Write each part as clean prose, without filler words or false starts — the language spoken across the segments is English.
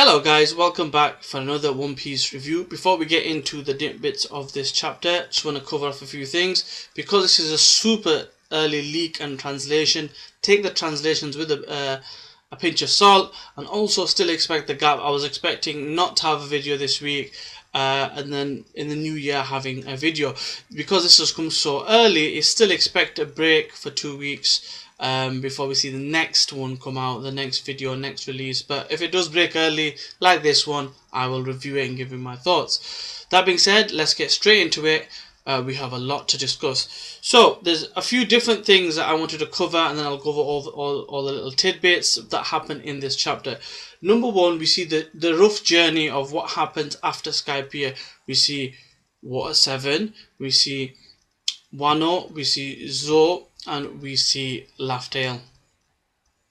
Hello guys, welcome back for another One Piece review. Before we get into the bits of this chapter, just want to cover off a few things. Because this is a super early leak and translation, take the translations with a pinch of salt, and also still expect the gap. I was expecting not to have a video this week, and then in the new year having a video. Because this has come so early, still expect a break for 2 weeks. Before we see the next one come out, the next video, next release. But if it does break early, like this one, I will review it and give you my thoughts. That being said, let's get straight into it. We have a lot to discuss. So, there's a few different things that I wanted to cover, and then I'll go over all the little tidbits that happen in this chapter. Number one, we see the rough journey of what happens after Skypiea. We see Water 7, we see Wano, we see Zo, and we see Laugh-Tale.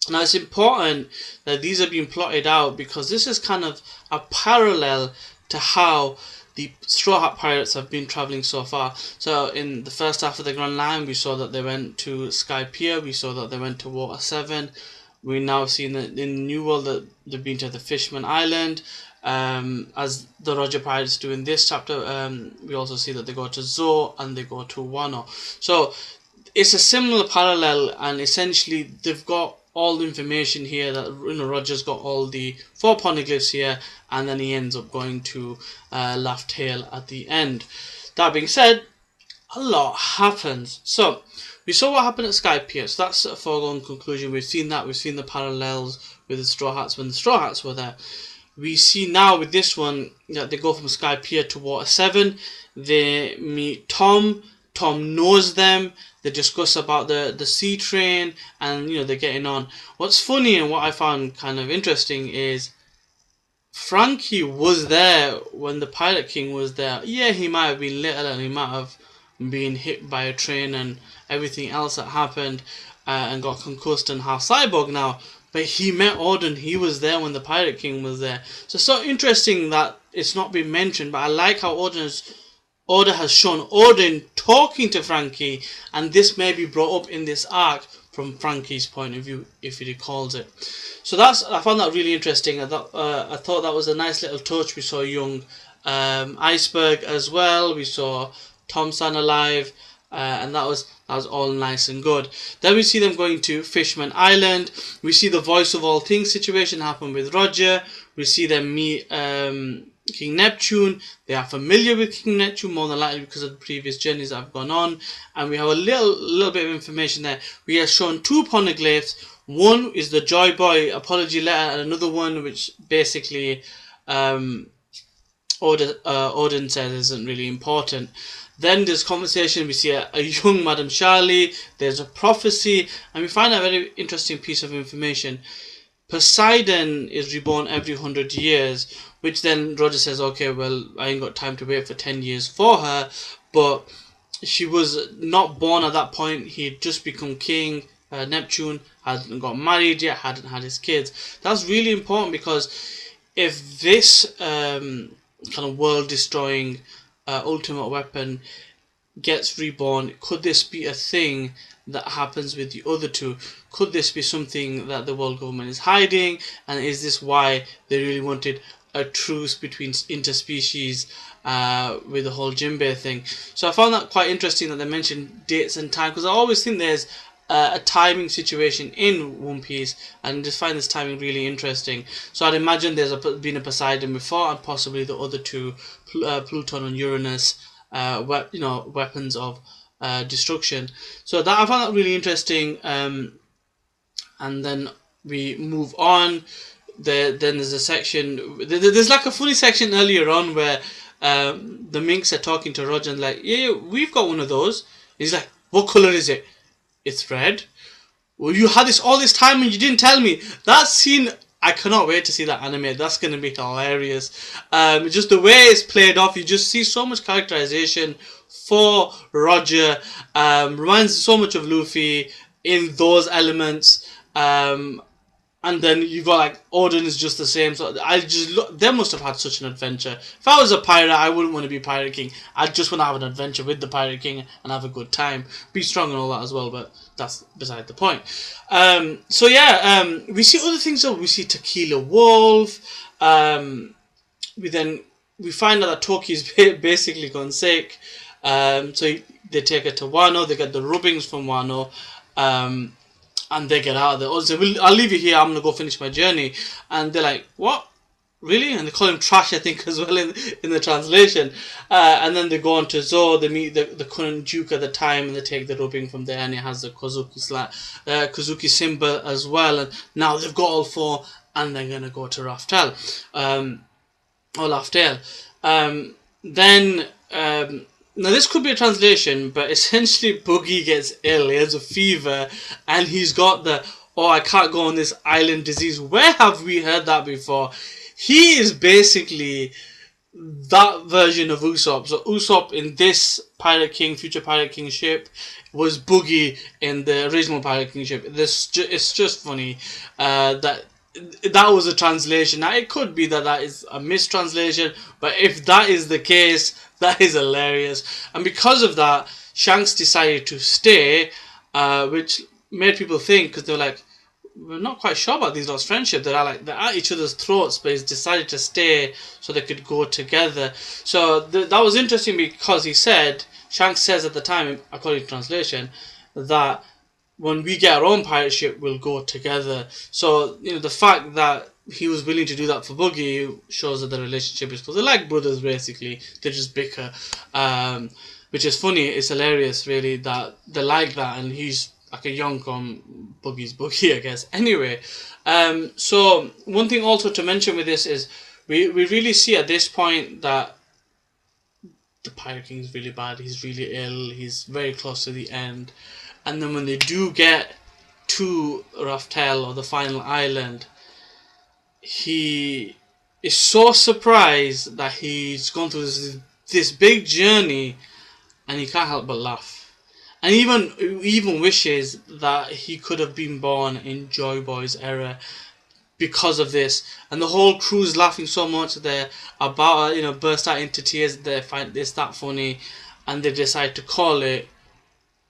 Now it's important that these are being plotted out because this is kind of a parallel to how the Straw Hat Pirates have been travelling so far. So in the first half of the Grand Line, we saw that they went to Skypiea, we saw that they went to Water 7. We now see in the New World that they've been to the Fishman Island. As the Roger Pirates do in this chapter, we also see that they go to Zo and they go to Wano. So it's a similar parallel, and essentially they've got all the information here that Roger's got all the 4 poneglyphs here, and then he ends up going to Laugh-Tale at the end. That being said, a lot happens. So we saw what happened at Skypiea, so that's a foregone conclusion. We've seen that, we've seen the parallels with the Straw Hats when the Straw Hats were there. We see now with this one that they go from Skypiea to Water 7. They meet Tom. Tom knows them. They discuss about the sea train, and they're getting on. What's funny and what I found kind of interesting is Frankie was there when the Pirate King was there. Yeah, he might have been little and he might have been hit by a train and everything else that happened, and got concussed and half cyborg now. But he met Odin. He was there when the Pirate King was there. So it's so interesting that it's not been mentioned. But I like how Oda has shown Odin talking to Frankie, and this may be brought up in this arc from Frankie's point of view, if he recalls it. So I found that really interesting. I thought that was a nice little touch. We saw young Iceberg as well. We saw Tom-san alive, and that was all nice and good. Then we see them going to Fishman Island. We see the voice of all things situation happen with Roger. We see them meet King Neptune. They are familiar with King Neptune, more than likely because of the previous journeys that have gone on. And we have a little bit of information there. We are shown 2 poneglyphs. One is the Joy Boy apology letter, and another one which basically Odin says isn't really important. Then there's conversation. We see a young Madame Charlie. There's a prophecy, and we find a very interesting piece of information. Poseidon is reborn every 100 years, which then Roger says, okay, well, I ain't got time to wait for 10 years for her, but she was not born at that point. He had just become king. Neptune hadn't got married yet, hadn't had his kids. That's really important, because if this kind of world-destroying ultimate weapon gets reborn, could this be a thing that happens with the other 2? Could this be something that the world government is hiding, and is this why they really wanted a truce between interspecies with the whole Jinbei thing? So I found that quite interesting that they mentioned dates and time, because I always think there's a timing situation in One Piece, and just find this timing really interesting. So I'd imagine there's been a Poseidon before, and possibly the other 2, Pluton and Uranus, weapons of destruction. So that I found that really interesting. And then we move on. Then there's a section. There's like a funny section earlier on where the minks are talking to Roger and like, yeah, we've got one of those. He's like, what color is it? It's red. Well, you had this all this time and you didn't tell me. That scene, I cannot wait to see that anime. That's going to be hilarious. Just the way it's played off, you just see so much characterization for Roger. Reminds so much of Luffy in those elements. And then you got like Odin is just the same. So they must have had such an adventure. If I was a pirate, I wouldn't want to be Pirate King. I'd just want to have an adventure with the Pirate King and have a good time. Be strong and all that as well, but that's beside the point. We see other things though. We see Tequila Wolf. We find out that Toki's basically gone sick. They take her to Wano. They get the rubbings from Wano, and they get out of there. Also, I'll leave you here. I'm gonna go finish my journey. And they're like, "What? Really?" And they call him trash, I think, as well in the translation. And then they go on to Zo. They meet the current duke at the time, and they take the rubbing from there, and it has the Kozuki symbol as well. And now they've got all four, and they're gonna go to Raftel, or Laftel. Now this could be a translation, but essentially Buggy gets ill. He has a fever, and he's got I can't go on this island disease. Where have we heard that before? He is basically that version of Usopp. So Usopp in this Future Pirate King ship was Buggy in the original Pirate King ship. It's just funny that was a translation. Now it could be that is a mistranslation, but if that is the case, that is hilarious. And because of that, Shanks decided to stay, which made people think, because they were like, we're not quite sure about these lot's friendship. They're at each other's throats, but he's decided to stay so they could go together. So that was interesting, because Shanks says at the time, according to translation, that when we get our own pirate ship, we'll go together. So the fact that he was willing to do that for Buggy shows that the relationship is close. They're like brothers, basically. They just bicker, which is funny. It's hilarious, really, that they're like that, and he's like a young Buggy's Buggy, I guess. Anyway, so one thing also to mention with this is we really see at this point that the Pirate King is really bad. He's really ill. He's very close to the end. And then when they do get to Raftel, or the final island, he is so surprised that he's gone through this big journey, and he can't help but laugh. And even wishes that he could have been born in Joy Boy's era because of this. And the whole crew's laughing so much that they're about burst out into tears. They find this that funny, and they decide to call it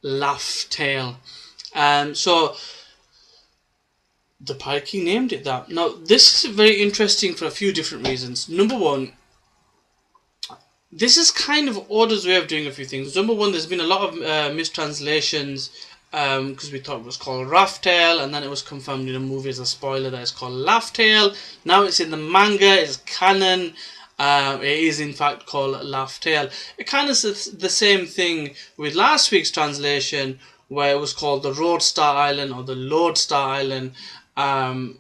Laugh Tale. So the Pirate King named it that. Now this is very interesting for a few different reasons. Number one, this is kind of Oda's way of doing a few things. Number one, there's been a lot of mistranslations, because we thought it was called Raftel, and then it was confirmed in the movie as a spoiler that it's called Laugh Tale. Now it's in the manga, it's canon. It is in fact called Laugh Tale. It kind of is the same thing with last week's translation, where it was called the Roadstar Island or the Lodestar Island,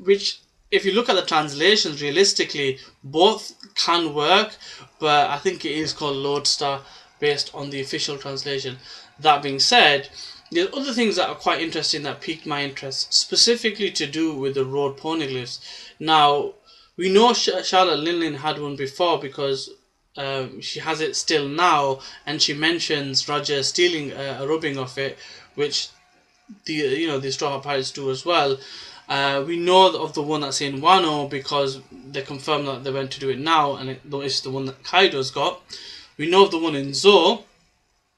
which, if you look at the translations, realistically, both can work, but I think it is called Lodestar based on the official translation. That being said, there's other things that are quite interesting that piqued my interest, specifically to do with the road poneglyphs. Now, we know Charlotte Linlin had one before, because she has it still now, and she mentions Roger stealing a rubbing of it, which the Straw Hat Pirates do as well. We know of the one that's in Wano, because they confirmed that they went to do it now, and it's the one that Kaido's got. We know of the one in Zo,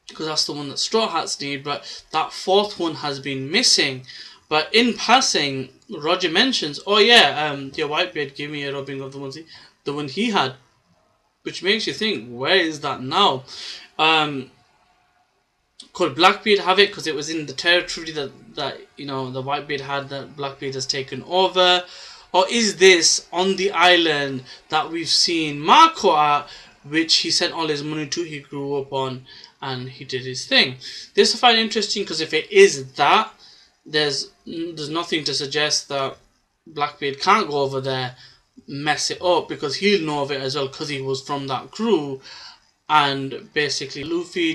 because that's the one that Straw Hats need, but that fourth one has been missing. But in passing, Roger mentions, Whitebeard gave me a rubbing of the one he had, which makes you think, where is that now? Could Blackbeard have it because it was in the territory that the Whitebeard had, that Blackbeard has taken over? Or is this on the island that we've seen Marco at, which he sent all his money to, he grew up on, and he did his thing? This I find interesting, because if it is that, there's nothing to suggest that Blackbeard can't go over there, mess it up, because he'll know of it as well, because he was from that crew. And basically Luffy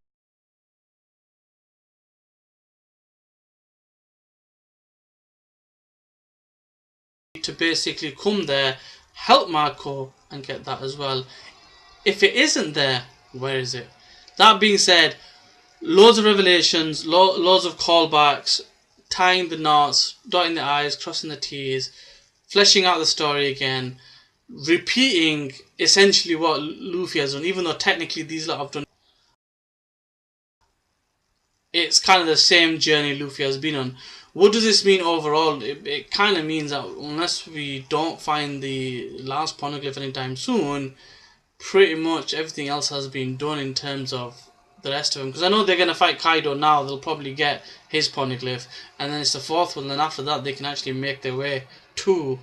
to basically come there, help Marco, and get that as well. If it isn't there, where is it? That being said, loads of revelations, loads of callbacks, tying the knots, dotting the I's, crossing the T's, fleshing out the story again, repeating essentially what Luffy has done, even though technically these lot have done. It's kind of the same journey Luffy has been on. what does this mean overall? It kind of means that unless we don't find the last poneglyph anytime soon, pretty much everything else has been done in terms of the rest of them. Because I know they're going to fight Kaido now, they'll probably get his poneglyph, and then it's the fourth one, and then after that they can actually make their way to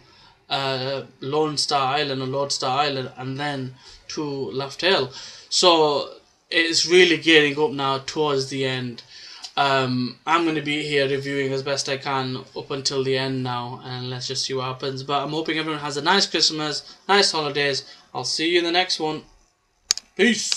Lone Star Island or Lodestar Island, and then to Laugh Tale. So it's really gearing up now towards the end. I'm going to be here reviewing as best I can up until the end now, and let's just see what happens. But I'm hoping everyone has a nice Christmas, nice holidays. I'll see you in the next one. Peace!